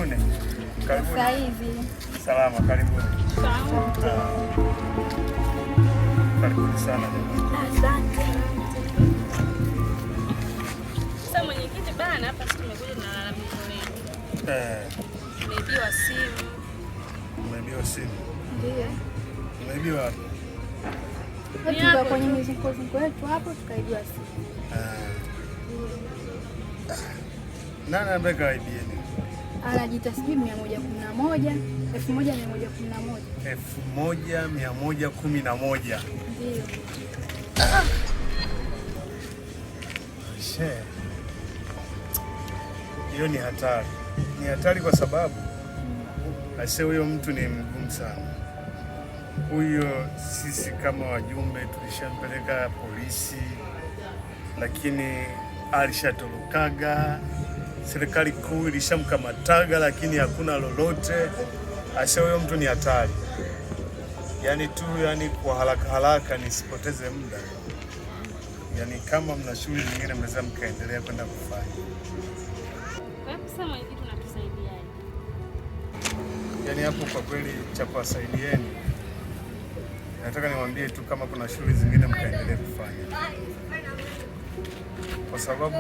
Karibuni. Karibuni. Sasa hivi. Salama, karibuni. Sawa. Karibuni sana. Asante. Sasa mwenyekiti bana, hapa sisi tumekuja tunalalamika leo. Tumeibiwa simu. Umeibiwa simu? Ndiyo. Umeibiwa wapi? Tuka kwenye mizunguko yetu hapo tukaibiwa simu. Nani ambaye kaibieni? Anajiita sijui 111, 1111. 1111. Ndiyo. Hiyo ni hatari. Ni hatari kwa sababu ase huyo mtu ni mgumu sana. Huyo sisi kama wajumbe tulishampeleka polisi, lakini alishatorokaga. Serikali kuu ilishamkamataga, lakini hakuna lolote. Ase huyo mtu ni hatari. Yani kwa haraka nisipoteze muda. Yani kama mna shughuli nyingine mnaweza mkaendelea kwenda kufanya. Sasa mwenyekiti unatusaidiaje? Yani hapo kwa kweli cha kuwasaidieni, nataka niwaambie tu kama kuna shughuli zingine mkaendelea kufanya, kwa sababu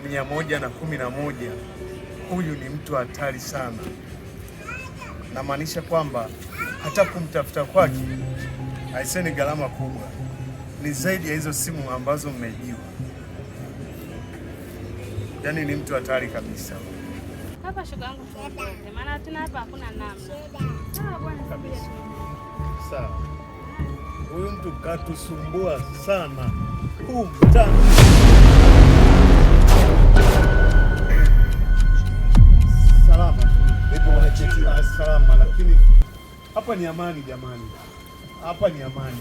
1111 huyu ni mtu hatari sana. Namaanisha kwamba hata kumtafuta kwake haiseni gharama kubwa, ni zaidi ya hizo simu ambazo mmeibiwa. Yani ni mtu hatari kabisa. Hapa shoga yangu tuondoke, maana tena hapa hakuna namna. Sawa bwana kabisa. Sawa. Huyu mtu katusumbua sana. Mtani. Salama tu. Hebu wanacheki salama, lakini hapa ni amani jamani. Hapa ni amani.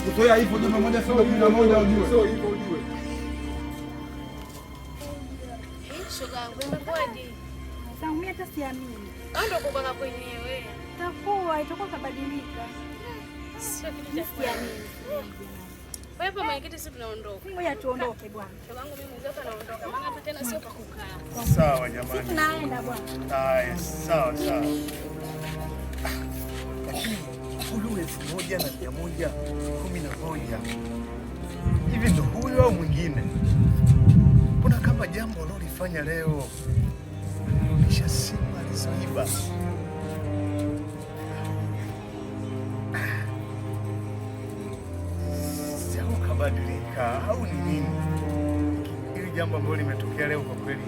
Kuzoea hivyo jamaa moja sio 11 ujue. Sio hivyo ujue. Shoga yangu imekwaje? Sasa mimi hata siamini. Ndio kutoka kwenyewe. Itakuwa kabadilika. Sio kitu cha siamini. Wewe hapa mwenyekiti, sisi tunaondoka. Ngoja tuondoke bwana. Shoga yangu mimi mzee naondoka. Maana hapa tena sio pa kukaa. Sawa jamani. Sisi tunaenda bwana. Haya, sawa. Huyu 1111 hivi ndo huyu au mwingine? Kuna kama jambo alilofanya leo, rudisha simu alizoiba. Sio kabadilika au ni nini? Hili jambo ambalo limetokea leo kwa kweli.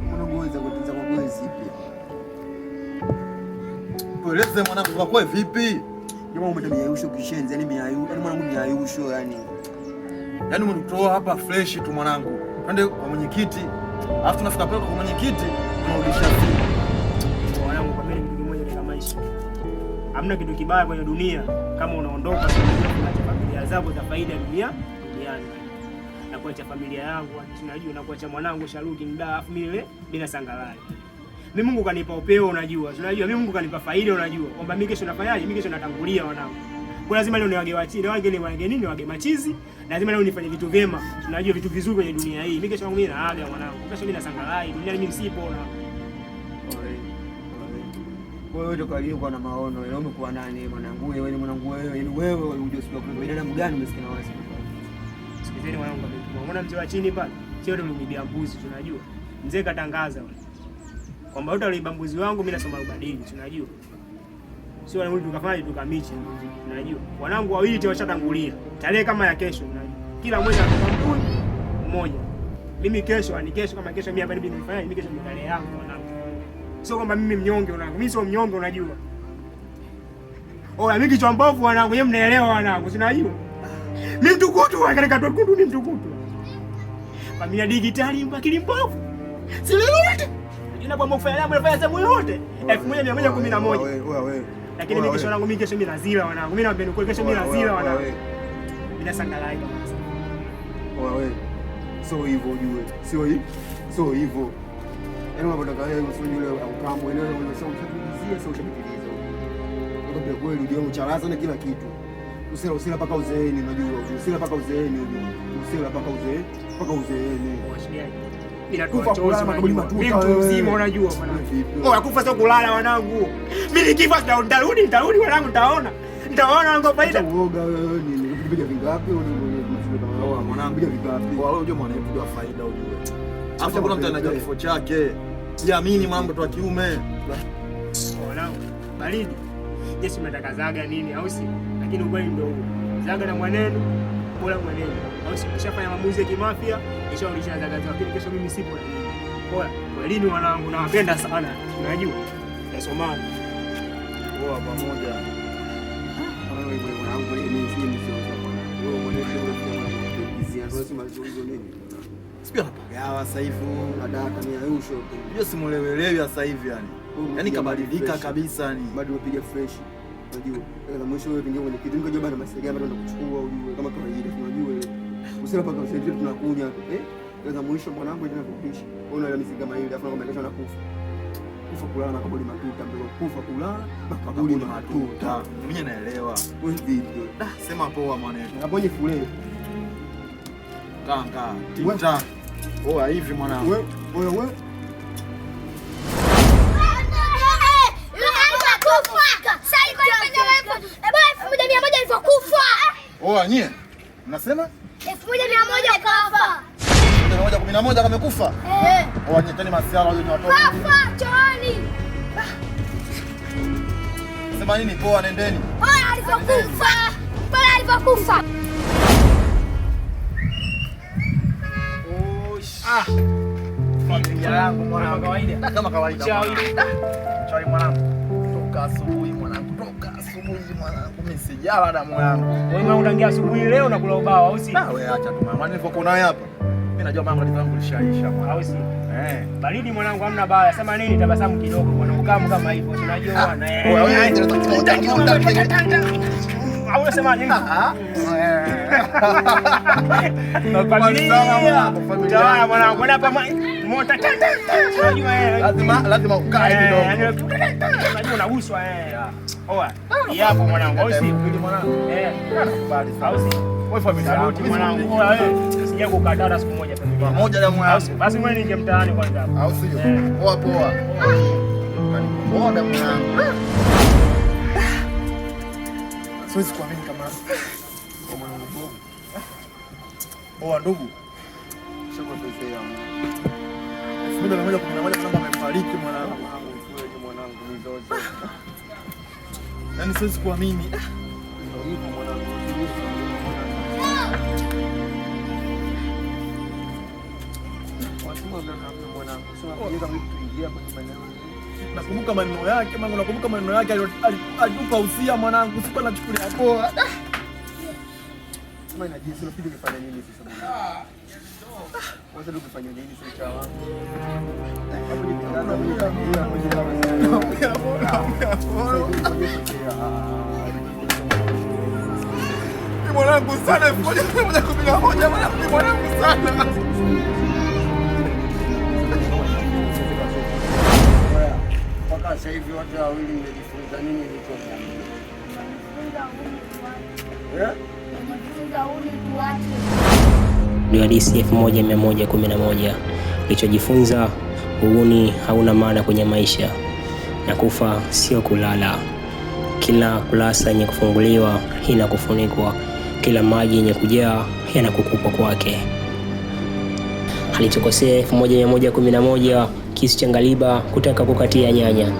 Mwanangu kutunza kwa kwezi pia. Tueleze mwanangu kwa kweli vipi? Jamaa umedamiausho kishenzi, yani mwanangu miayusho yani. Yaani mtutoa hapa fresh tu mwanangu. Twende kwa mwenyekiti. Alafu tunafika pale kwa mwenyekiti, tunarudisha simu. Mwanangu kwa kweli kitu kimoja katika maisha. Hamna kitu kibaya kwenye dunia kama unaondoka na familia zako za faida duniani. Na kuacha familia yangu, tunajua na kuacha mwanangu Sharuki mdaa, afu mimi bila sangalai. Mimi Mungu kanipa upeo unajua. Tunajua mimi Mungu kanipa faida unajua. Kwamba mimi kesho nafanyaje? Mimi kesho natangulia wanangu. Kwa lazima leo niwage wachini, wage nini wage machizi. Lazima leo nifanye vitu vyema. Tunajua vitu vizuri kwenye dunia hii. Mimi kesho mimi naaga mwanangu. Kesho mimi nasangalai. Dunia mimi msipo na. Wewe ndio kwa na maono. Leo umekuwa nani mwanangu? Wewe ni mwanangu wewe. Yaani wewe unajua siku kwa binadamu gani umesikia na wewe? Sikizeni mwanangu, umeona mzee wa chini pale? Sio ndio mibia mbuzi tunajua. Mzee katangaza kwamba utaliba mbuzi wangu mimi nasoma ubadili tunajua. Sio wale tukafanya tukamiche tunajua. Wanangu wawili tena washatangulia. Tarehe kama ya kesho tunajua. Kila mmoja anatoka mbuzi mmoja. Mimi kesho kama kesho mimi hapa nifanye mimi kesho ni tarehe yangu wanangu. Sio kwamba mimi mnyonge wanangu. Mimi sio mnyonge unajua. Oya mimi kichwa mbovu wanangu, yeye mnaelewa wanangu tunajua. Mimi mtukutu katika tukutu ni mtukutu. Familia digitali mbakili mbovu. Si lolote. Jina kwa mfanya yangu nafanya sehemu yote. 1111. Wewe. Lakini mimi kesho yangu mimi kesho mimi nazila wanangu. Mimi naambia ni kesho mimi nazila wanangu. Bila sangalai kabisa. Wewe. Sio hivyo ujue. Sio hivyo. Yaani unapotaka wewe usije yule ukambo ile unasema ushapitizia sio ushapitiliza. Ndio kweli ndio ucharaza na kila kitu. Usila paka uzeeni unajua. Usila paka uzeeni unajua. Usila paka uzeeni. Bila kufa kulala makaburi matuta mzima unajua mwanangu. Oh, akufa sio kulala wanangu. Mimi nikifa nitarudi wanangu nitaona ngo faida. Uoga wewe nini? Unapiga vingapi wewe mwanangu? Piga vingapi? Wewe unajua mwanapiga faida ujue. Acha kuna mtu anajua kifo chake. Jiamini mambo tu wa kiume. Wanangu, baridi. Jeshi mnatakazaga nini au si? Lakini ukweli ndio huo. Zaga na mwanenu, bora mwanenu. Au si kishafanya maamuzi ya kimafia, kisha ulishazaga zao. Lakini kesho mimi sipo na nini. Bora, walini wanangu nawapenda sana. Unajua? Nasomana. Poa pamoja. Wewe mwanangu mimi si mzee bwana. Wewe mwanangu unafanya ndio mazungumzo nini? Sipia hapa. Sasa hivi nadaka ni ayusho. Hiyo simuelewelewi sasa hivi yani. Yaani kabadilika kabisa yani. Bado unapiga fresh. Unajua. Na mwisho wewe pingia kwenye kitu nikajua bado masaidia bado nakuchukua ujue kama kawaida unajua ile. Usema paka usaidia tunakunya na mwisho mwanangu ndio anakupisha. Wewe una misingi kama ile afu kama kesho nakufa. Kufa kulala makaburi matuta mbele kufa kulala makaburi matuta. Mimi naelewa. Wewe vipi? Sema poa mwanangu. Ngaponye fule. Kanga. Tita. Oa hivi mwanangu. Wewe Oa nyie. Mnasema? 1100 kafa. 1111 kamekufa? Oa nyie tani masiala wale ni watoto. Kafa chooni. Sema nini poa nendeni. Oa alipokufa. Bora alipokufa. Familia yangu mwanangu kawaida. Kama kawaida. Chai mwanangu. Toka asubuhi mwanangu. Mimi sijala damu yangu. Wewe unaangia asubuhi leo na kula ubao au si? Wewe acha tu mama. Nilipokuwa naye hapa. Mimi najua mambo yangu lishaisha au si? Baridi mwanangu hamna baya. Sema nini tabasamu kidogo mwanangu kama hivyo. Tunajua na wewe. Au unasema nini? Familia mwanangu kwenda hapa moto unajua lazima ukae kidogo. Unajua unaguswa Oa. Yapo mwanangu au si? Mwanangu. Nakubali au si? Wewe familia yangu mwanangu wewe sija kukataa siku moja familia. Pamoja na mwanangu. Basi wewe ninge mtaani kwanza. Au sio? Poa. Poa damu yangu. Siwezi kuamini kama mwanangu. Oa ndugu. Shukuru pesa yangu. 1111 kama amefariki mwanangu. Mwanangu mizozo. Yaani siwezi kuamini. Ndio hivyo mwanangu. Nakumbuka maneno yake, nakumbuka maneno yake alitupa usia mwanangu, siku anachukulia poa. Sema inajisi unapidi kufanya nini sasa bwana? Wacha tukifanya nini sasa cha wangu? Hapo ni kitanda ni mwanangu sana 1111 mwanangu sana. Sasa hivi watu wawili mmejifunza nini nilichokuambia? Ndio hadithi 1111. Nilichojifunza, uhuni hauna maana kwenye maisha, na kufa sio kulala. Kila kurasa yenye kufunguliwa inakufunikwa, kila maji yenye kujaa yanakukupa kwake. Alichokosea 1111 kisu cha ngaliba kutaka kukatia nyanya.